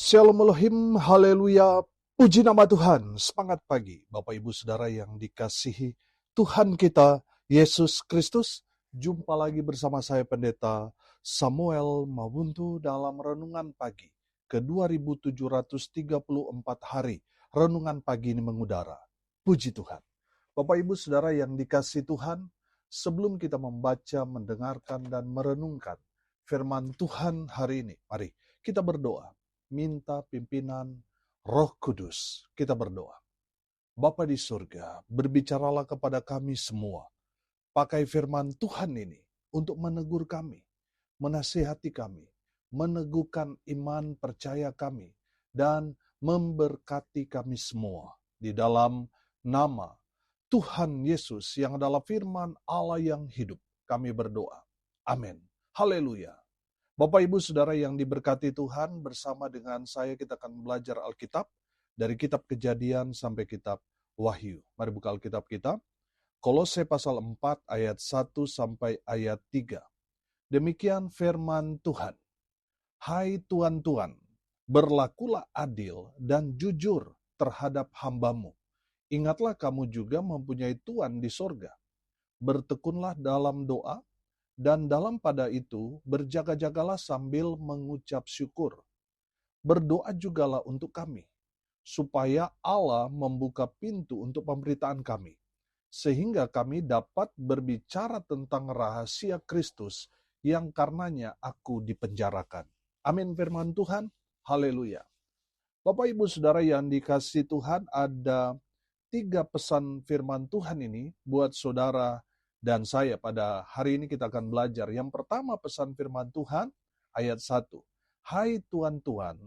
Shalom Elohim, haleluya, puji nama Tuhan, semangat pagi, Bapak Ibu Saudara yang dikasihi Tuhan kita, Yesus Kristus. Jumpa lagi bersama saya Pendeta Samuel Mabuntu dalam Renungan Pagi ke 2734 hari. Renungan pagi ini mengudara, puji Tuhan. Bapak Ibu Saudara yang dikasihi Tuhan, sebelum kita membaca, mendengarkan, dan merenungkan firman Tuhan hari ini, mari kita berdoa. Minta pimpinan Roh Kudus. Kita berdoa. Bapa di surga, berbicaralah kepada kami semua. Pakai firman Tuhan ini untuk menegur kami, menasihati kami, meneguhkan iman percaya kami, dan memberkati kami semua. Di dalam nama Tuhan Yesus yang adalah firman Allah yang hidup, kami berdoa. Amin. Haleluya. Bapak Ibu Saudara yang diberkati Tuhan, bersama dengan saya kita akan belajar Alkitab dari kitab Kejadian sampai kitab Wahyu. Mari buka Alkitab kita. Kolose pasal 4 ayat 1 sampai ayat 3. Demikian firman Tuhan. Hai tuan-tuan, berlakulah adil dan jujur terhadap hambamu. Ingatlah kamu juga mempunyai Tuan di sorga. Bertekunlah dalam doa, dan dalam pada itu berjaga-jagalah sambil mengucap syukur. Berdoa jugalah untuk kami, supaya Allah membuka pintu untuk pemberitaan kami, sehingga kami dapat berbicara tentang rahasia Kristus yang karenanya aku dipenjarakan. Amin firman Tuhan, haleluya. Bapak Ibu Saudara yang dikasihi Tuhan, ada 3 pesan firman Tuhan ini buat saudara dan saya pada hari ini kita akan belajar. Yang pertama pesan firman Tuhan ayat 1. Hai tuan-tuan,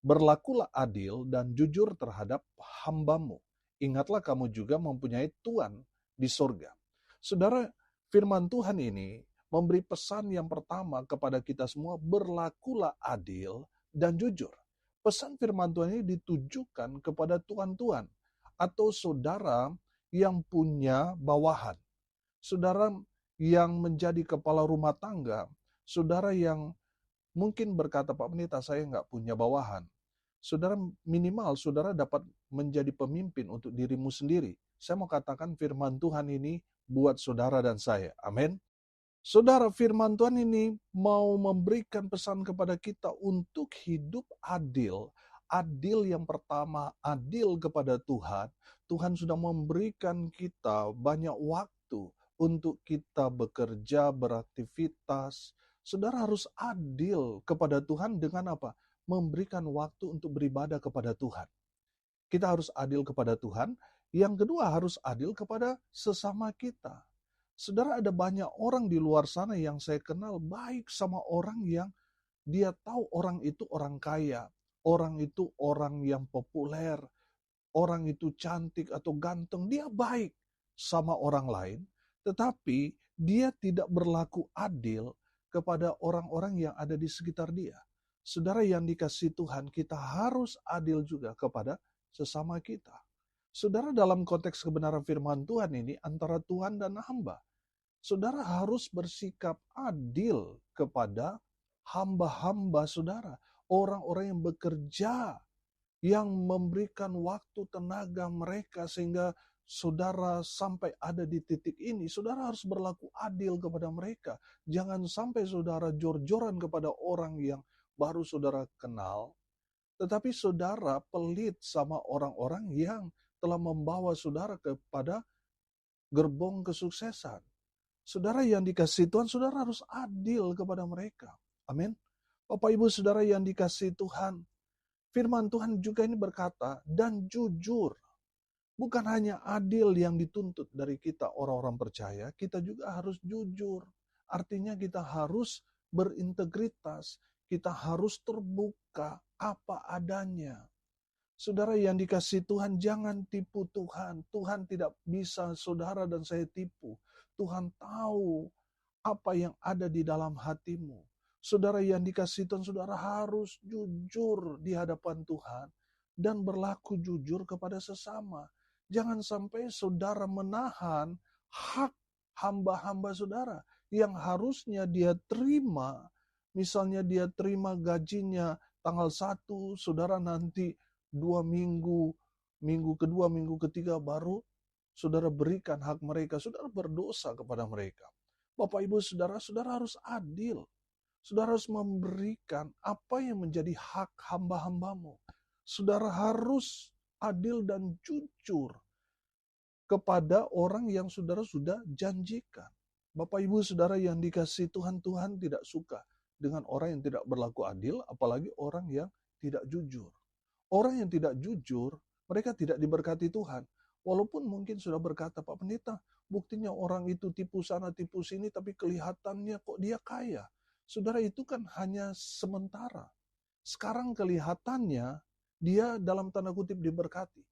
berlakulah adil dan jujur terhadap hambamu. Ingatlah kamu juga mempunyai Tuan di sorga. Saudara, firman Tuhan ini memberi pesan yang pertama kepada kita semua, berlakulah adil dan jujur. Pesan firman Tuhan ini ditujukan kepada tuan-tuan atau saudara yang punya bawahan. Saudara yang menjadi kepala rumah tangga, saudara yang mungkin berkata, Pak Pendeta, saya nggak punya bawahan. Saudara minimal, saudara dapat menjadi pemimpin untuk dirimu sendiri. Saya mau katakan firman Tuhan ini buat saudara dan saya. Amin. Saudara, firman Tuhan ini mau memberikan pesan kepada kita untuk hidup adil. Adil yang pertama, adil kepada Tuhan. Tuhan sudah memberikan kita banyak waktu untuk kita bekerja, beraktivitas. Saudara harus adil kepada Tuhan dengan apa? Memberikan waktu untuk beribadah kepada Tuhan. Kita harus adil kepada Tuhan. Yang kedua, harus adil kepada sesama kita. Saudara, ada banyak orang di luar sana yang saya kenal baik sama orang yang dia tahu orang itu orang kaya, orang itu orang yang populer, orang itu cantik atau ganteng, dia baik sama orang lain, tetapi dia tidak berlaku adil kepada orang-orang yang ada di sekitar dia. Saudara yang dikasihi Tuhan, kita harus adil juga kepada sesama kita. Saudara, dalam konteks kebenaran firman Tuhan ini antara Tuhan dan hamba, saudara harus bersikap adil kepada hamba-hamba saudara, orang-orang yang bekerja, yang memberikan waktu tenaga mereka sehingga saudara sampai ada di titik ini. Saudara harus berlaku adil kepada mereka. Jangan sampai saudara jor-joran kepada orang yang baru saudara kenal, tetapi saudara pelit sama orang-orang yang telah membawa saudara kepada gerbong kesuksesan. Saudara yang dikasihi Tuhan, saudara harus adil kepada mereka. Amin. Bapak Ibu Saudara yang dikasihi Tuhan, firman Tuhan juga ini berkata, dan jujur. Bukan hanya adil yang dituntut dari kita orang-orang percaya, kita juga harus jujur. Artinya kita harus berintegritas, kita harus terbuka apa adanya. Saudara yang dikasihi Tuhan, jangan tipu Tuhan. Tuhan tidak bisa saudara dan saya tipu. Tuhan tahu apa yang ada di dalam hatimu. Saudara yang dikasihi Tuhan, saudara harus jujur di hadapan Tuhan dan berlaku jujur kepada sesama. Jangan sampai saudara menahan hak hamba-hamba saudara yang harusnya dia terima. Misalnya dia terima gajinya tanggal 1, saudara nanti 2 minggu, minggu kedua, minggu ketiga baru saudara berikan hak mereka, saudara berdosa kepada mereka. Bapak Ibu Saudara, saudara harus adil. Saudara harus memberikan apa yang menjadi hak hamba-hambamu. Saudara harus adil dan jujur kepada orang yang saudara sudah janjikan. Bapak Ibu Saudara yang dikasihi Tuhan, Tuhan tidak suka dengan orang yang tidak berlaku adil, apalagi orang yang tidak jujur. Orang yang tidak jujur, mereka tidak diberkati Tuhan. Walaupun mungkin sudah berkata, Pak Pendeta, buktinya orang itu tipu sana, tipu sini, tapi kelihatannya kok dia kaya. Saudara, itu kan hanya sementara. Sekarang kelihatannya dia dalam tanda kutip diberkati.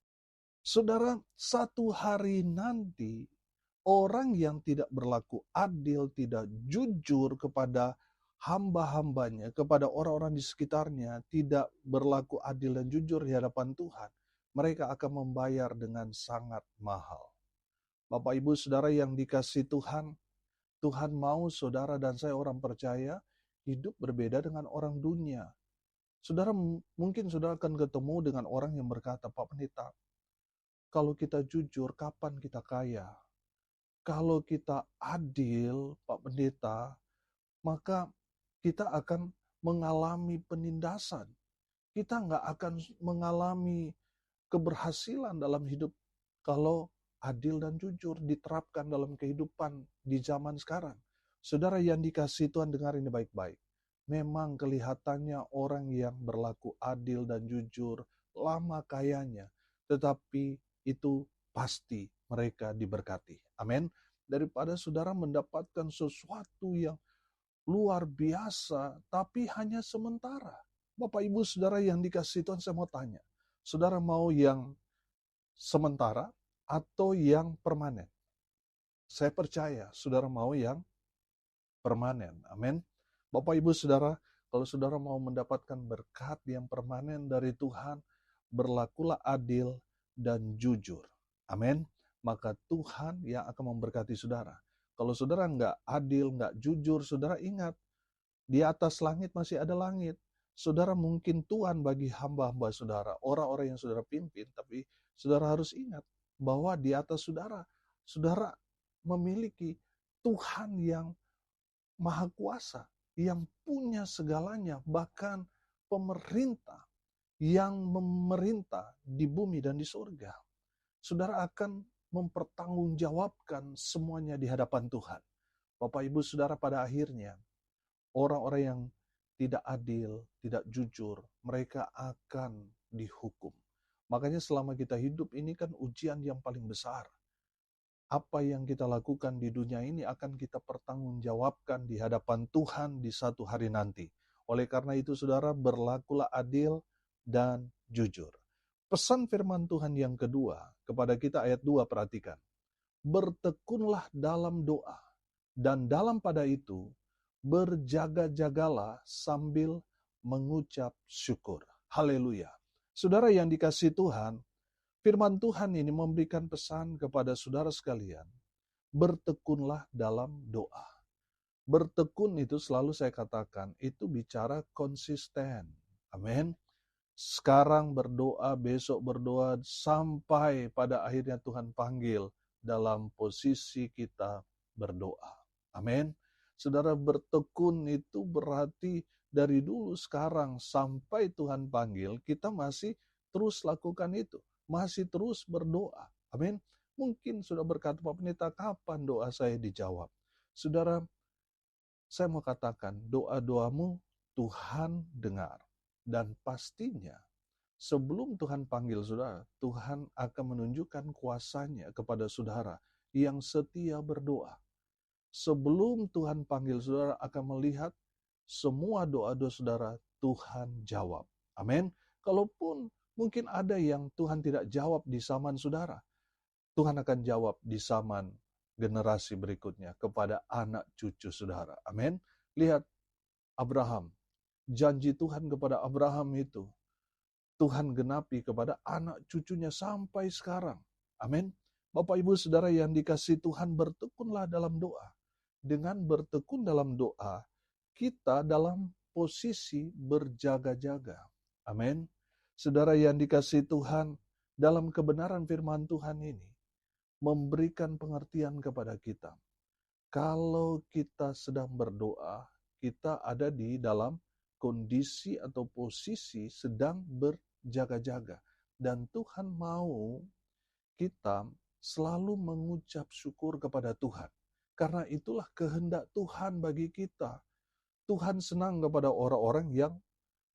Saudara, satu hari nanti, orang yang tidak berlaku adil, tidak jujur kepada hamba-hambanya, kepada orang-orang di sekitarnya, tidak berlaku adil dan jujur di hadapan Tuhan, mereka akan membayar dengan sangat mahal. Bapak Ibu Saudara yang dikasihi Tuhan, Tuhan mau saudara dan saya orang percaya hidup berbeda dengan orang dunia. Saudara, mungkin saudara akan ketemu dengan orang yang berkata, Pak Pendeta, kalau kita jujur, kapan kita kaya? Kalau kita adil, Pak Pendeta, maka kita akan mengalami penindasan. Kita nggak akan mengalami keberhasilan dalam hidup kalau adil dan jujur diterapkan dalam kehidupan di zaman sekarang. Saudara yang dikasihi Tuhan, dengar ini baik-baik. Memang kelihatannya orang yang berlaku adil dan jujur lama kayanya, tetapi itu pasti mereka diberkati. Amin. Daripada saudara mendapatkan sesuatu yang luar biasa, tapi hanya sementara. Bapak Ibu Saudara yang dikasihi Tuhan, saya mau tanya. Saudara mau yang sementara atau yang permanen? Saya percaya saudara mau yang permanen. Amin. Bapak Ibu Saudara, kalau saudara mau mendapatkan berkat yang permanen dari Tuhan, berlakulah adil dan jujur. Amin. Maka Tuhan yang akan memberkati saudara. Kalau saudara nggak adil, nggak jujur, saudara ingat, di atas langit masih ada langit. Saudara mungkin Tuhan bagi hamba-hamba saudara, orang-orang yang saudara pimpin, tapi saudara harus ingat bahwa di atas saudara, saudara memiliki Tuhan yang Maha Kuasa, yang punya segalanya, bahkan pemerintah yang memerintah di bumi dan di surga. Saudara akan mempertanggungjawabkan semuanya di hadapan Tuhan. Bapak Ibu Saudara, pada akhirnya orang-orang yang tidak adil, tidak jujur, mereka akan dihukum. Makanya selama kita hidup ini kan ujian yang paling besar. Apa yang kita lakukan di dunia ini akan kita pertanggungjawabkan di hadapan Tuhan di satu hari nanti. Oleh karena itu saudara, berlakulah adil dan jujur. Pesan firman Tuhan yang kedua kepada kita ayat 2, perhatikan. Bertekunlah dalam doa, dan dalam pada itu berjaga-jagalah sambil mengucap syukur. Haleluya. Saudara yang dikasihi Tuhan, firman Tuhan ini memberikan pesan kepada saudara sekalian, bertekunlah dalam doa. Bertekun itu selalu saya katakan, itu bicara konsisten. Amin. Sekarang berdoa, besok berdoa, sampai pada akhirnya Tuhan panggil dalam posisi kita berdoa. Amin. Saudara, bertekun itu berarti dari dulu sekarang sampai Tuhan panggil, kita masih terus lakukan itu. Masih terus berdoa. Amin. Mungkin sudah berkata, Pak Pendeta, kapan doa saya dijawab? Saudara, saya mau katakan, doa-doamu Tuhan dengar. Dan pastinya, sebelum Tuhan panggil saudara, Tuhan akan menunjukkan kuasanya kepada saudara yang setia berdoa. Sebelum Tuhan panggil saudara, akan melihat semua doa-doa saudara Tuhan jawab. Amin. Kalaupun mungkin ada yang Tuhan tidak jawab di zaman saudara, Tuhan akan jawab di zaman generasi berikutnya kepada anak cucu saudara. Amin. Lihat Abraham. Janji Tuhan kepada Abraham itu Tuhan genapi kepada anak cucunya sampai sekarang. Amin. Bapak Ibu Saudara yang dikasihi Tuhan, bertekunlah dalam doa. Dengan bertekun dalam doa, kita dalam posisi berjaga-jaga. Amin. Saudara yang dikasihi Tuhan, dalam kebenaran firman Tuhan ini memberikan pengertian kepada kita. Kalau kita sedang berdoa, kita ada di dalam kondisi atau posisi sedang berjaga-jaga. Dan Tuhan mau kita selalu mengucap syukur kepada Tuhan. Karena itulah kehendak Tuhan bagi kita. Tuhan senang kepada orang-orang yang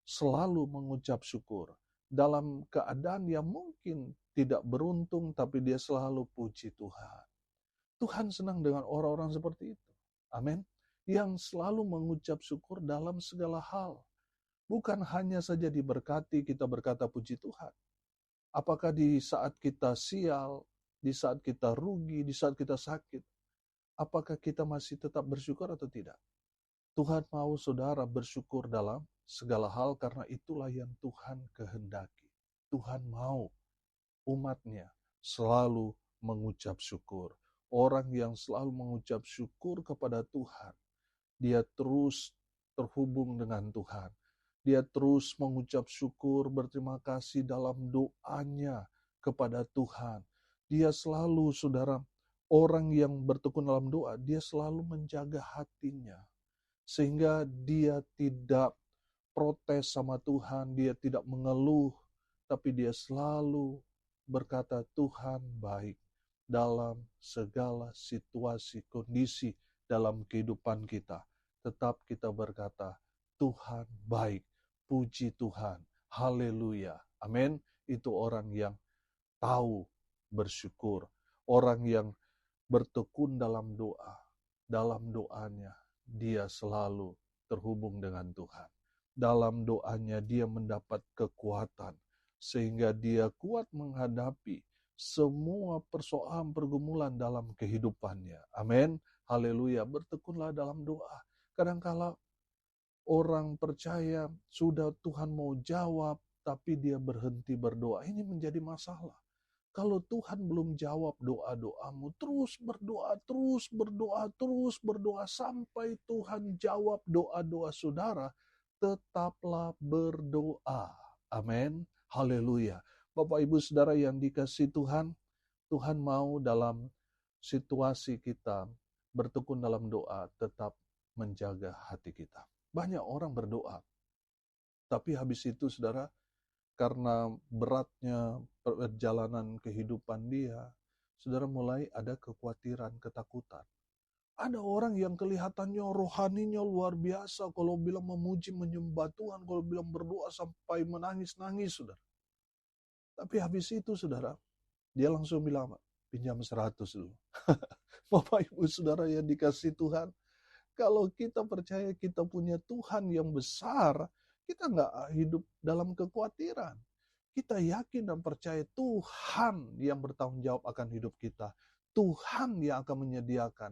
selalu mengucap syukur. Dalam keadaan yang mungkin tidak beruntung, tapi dia selalu puji Tuhan. Tuhan senang dengan orang-orang seperti itu. Amin. Yang selalu mengucap syukur dalam segala hal. Bukan hanya saja diberkati kita berkata puji Tuhan. Apakah di saat kita sial, di saat kita rugi, di saat kita sakit, apakah kita masih tetap bersyukur atau tidak? Tuhan mau saudara bersyukur dalam segala hal karena itulah yang Tuhan kehendaki. Tuhan mau umatnya selalu mengucap syukur. Orang yang selalu mengucap syukur kepada Tuhan, dia terus terhubung dengan Tuhan. Dia terus mengucap syukur, berterima kasih dalam doanya kepada Tuhan. Dia selalu, saudara, orang yang bertekun dalam doa, dia selalu menjaga hatinya. Sehingga dia tidak protes sama Tuhan, dia tidak mengeluh, tapi dia selalu berkata Tuhan baik dalam segala situasi, kondisi dalam kehidupan kita. Tetap kita berkata Tuhan baik, puji Tuhan, haleluya, amin. Itu orang yang tahu bersyukur, orang yang bertekun dalam doa. Dalam doanya dia selalu terhubung dengan Tuhan. Dalam doanya dia mendapat kekuatan sehingga dia kuat menghadapi semua persoalan pergumulan dalam kehidupannya. Amin. Haleluya. Bertekunlah dalam doa. Kadangkala orang percaya sudah Tuhan mau jawab tapi dia berhenti berdoa. Ini menjadi masalah. Kalau Tuhan belum jawab doa-doamu, terus berdoa, terus berdoa, terus berdoa sampai Tuhan jawab doa-doa saudara, tetaplah berdoa. Amin. Haleluya. Bapak Ibu Saudara yang dikasihi Tuhan, Tuhan mau dalam situasi kita bertekun dalam doa tetap menjaga hati kita. Banyak orang berdoa, tapi habis itu saudara, karena beratnya perjalanan kehidupan dia, saudara mulai ada kekhawatiran, ketakutan. Ada orang yang kelihatannya rohaninya luar biasa, kalau bilang memuji, menyembah Tuhan, kalau bilang berdoa sampai menangis-nangis, saudara. Tapi habis itu, saudara, dia langsung bilang, pinjam 100 dulu. Bapak Ibu Saudara yang dikasihi Tuhan, kalau kita percaya kita punya Tuhan yang besar, kita nggak hidup dalam kekhawatiran. Kita yakin dan percaya Tuhan yang bertanggung jawab akan hidup kita. Tuhan yang akan menyediakan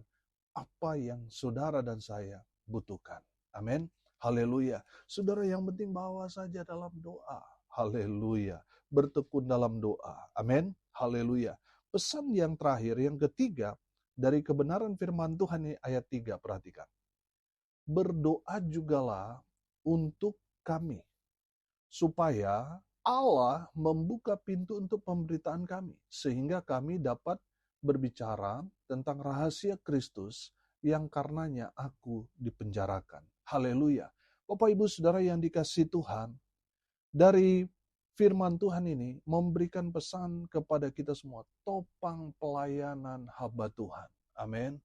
apa yang saudara dan saya butuhkan. Amin. Haleluya. Saudara, yang penting bawa saja dalam doa. Haleluya. Bertekun dalam doa. Amin. Haleluya. Pesan yang terakhir, yang ketiga, dari kebenaran firman Tuhan ini ayat 3, perhatikan. Berdoa jugalah untuk kami, supaya Allah membuka pintu untuk pemberitaan kami, sehingga kami dapat berbicara tentang rahasia Kristus yang karenanya aku dipenjarakan. Haleluya. Bapak Ibu Saudara yang dikasihi Tuhan, dari firman Tuhan ini memberikan pesan kepada kita semua, topang pelayanan hamba Tuhan. Amin.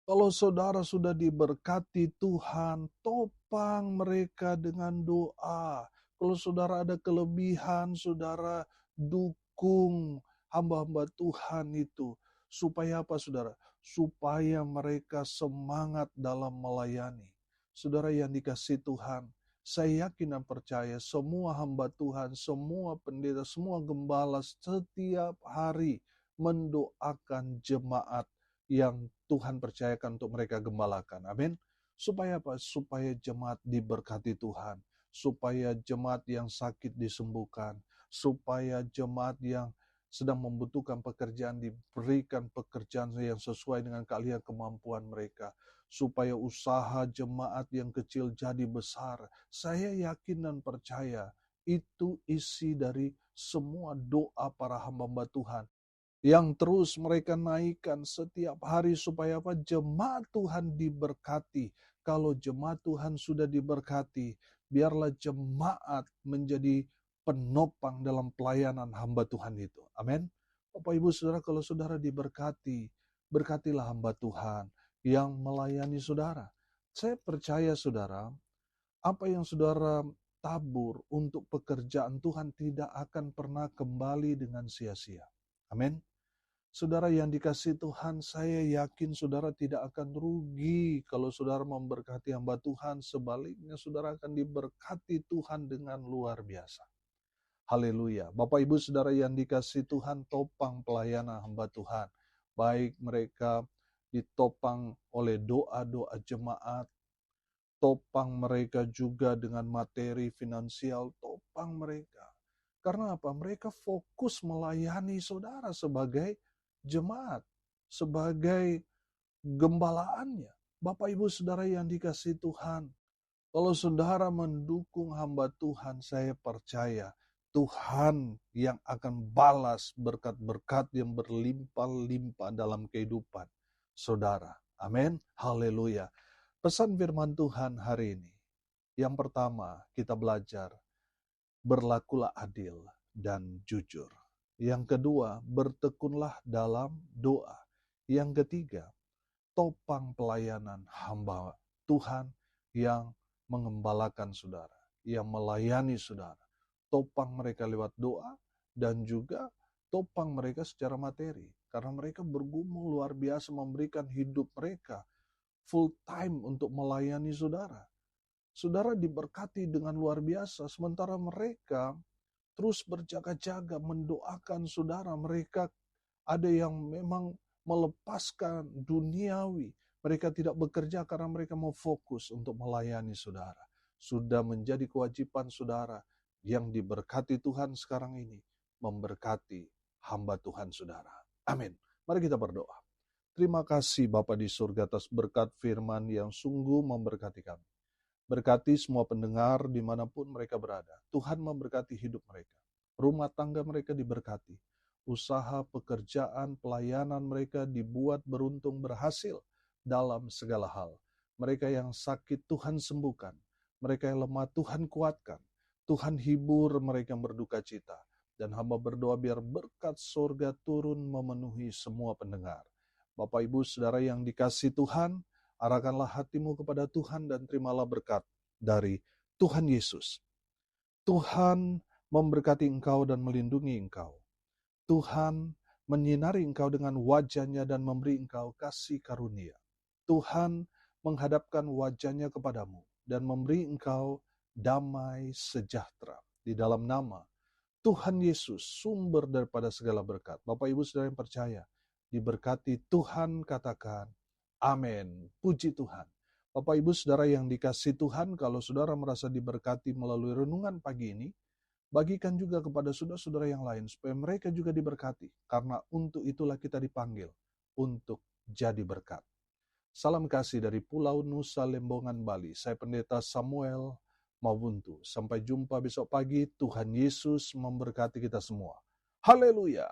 Kalau saudara sudah diberkati Tuhan, topang mereka dengan doa. Kalau saudara ada kelebihan, saudara dukung hamba-hamba Tuhan itu. Supaya apa, saudara? Supaya mereka semangat dalam melayani. Saudara yang dikasihi Tuhan, saya yakin dan percaya semua hamba Tuhan, semua pendeta, semua gembala setiap hari mendoakan jemaat yang Tuhan percayakan untuk mereka gembalakan. Amin. Supaya apa? Supaya jemaat diberkati Tuhan. Supaya jemaat yang sakit disembuhkan. Supaya jemaat yang sedang membutuhkan pekerjaan diberikan pekerjaan yang sesuai dengan keahlian kemampuan mereka. supaya usaha jemaat yang kecil jadi besar. Saya yakin dan percaya itu isi dari semua doa para hamba-hamba Tuhan yang terus mereka naikkan setiap hari supaya apa? Jemaat Tuhan diberkati. Kalau jemaat Tuhan sudah diberkati, biarlah jemaat menjadi penopang dalam pelayanan hamba Tuhan itu. Amin. Bapak Ibu Saudara, kalau saudara diberkati, berkatilah hamba Tuhan yang melayani saudara. Saya percaya saudara, apa yang saudara tabur untuk pekerjaan Tuhan tidak akan pernah kembali dengan sia-sia. Amin. Saudara yang dikasihi Tuhan, saya yakin saudara tidak akan rugi kalau saudara memberkati hamba Tuhan. Sebaliknya saudara akan diberkati Tuhan dengan luar biasa. Haleluya. Bapak Ibu Saudara yang dikasihi Tuhan, topang pelayanan hamba Tuhan. Baik mereka ditopang oleh doa-doa jemaat, topang mereka juga dengan materi finansial, topang mereka. Karena apa? Mereka fokus melayani saudara sebagai jemaat, sebagai gembalaannya. Bapak Ibu Saudara yang dikasihi Tuhan, kalau saudara mendukung hamba Tuhan, saya percaya Tuhan yang akan balas berkat-berkat yang berlimpah-limpah dalam kehidupan saudara. Amin. Haleluya. Pesan firman Tuhan hari ini. Yang pertama, kita belajar berlakulah adil dan jujur. Yang kedua, bertekunlah dalam doa. Yang ketiga, topang pelayanan hamba Tuhan yang mengembalakan saudara, yang melayani saudara. Topang mereka lewat doa dan juga topang mereka secara materi. Karena mereka bergumul luar biasa memberikan hidup mereka full time untuk melayani saudara. Saudara diberkati dengan luar biasa, sementara mereka terus berjaga-jaga mendoakan saudara. Mereka ada yang memang melepaskan duniawi. Mereka tidak bekerja karena mereka mau fokus untuk melayani saudara. Sudah menjadi kewajiban saudara yang diberkati Tuhan sekarang ini, memberkati hamba Tuhan saudara. Amin. Mari kita berdoa. Terima kasih Bapa di surga atas berkat firman yang sungguh memberkati kami. Berkati semua pendengar dimanapun mereka berada. Tuhan memberkati hidup mereka. Rumah tangga mereka diberkati. Usaha, pekerjaan, pelayanan mereka dibuat beruntung berhasil dalam segala hal. Mereka yang sakit Tuhan sembuhkan. Mereka yang lemah Tuhan kuatkan. Tuhan hibur mereka yang berduka cita. Dan hamba berdoa biar berkat surga turun memenuhi semua pendengar. Bapak Ibu Saudara yang dikasihi Tuhan, arahkanlah hatimu kepada Tuhan dan terimalah berkat dari Tuhan Yesus. Tuhan memberkati engkau dan melindungi engkau. Tuhan menyinari engkau dengan wajahnya dan memberi engkau kasih karunia. Tuhan menghadapkan wajahnya kepadamu dan memberi engkau damai sejahtera. Di dalam nama Tuhan Yesus, sumber daripada segala berkat. Bapak Ibu Saudara yang percaya, diberkati Tuhan, katakan amin. Puji Tuhan. Bapak Ibu Saudara yang dikasihi Tuhan, kalau saudara merasa diberkati melalui renungan pagi ini, bagikan juga kepada saudara-saudara yang lain supaya mereka juga diberkati. Karena untuk itulah kita dipanggil untuk jadi berkat. Salam kasih dari Pulau Nusa Lembongan, Bali. Saya Pendeta Samuel Mawuntu. Sampai jumpa besok pagi. Tuhan Yesus memberkati kita semua. Haleluya.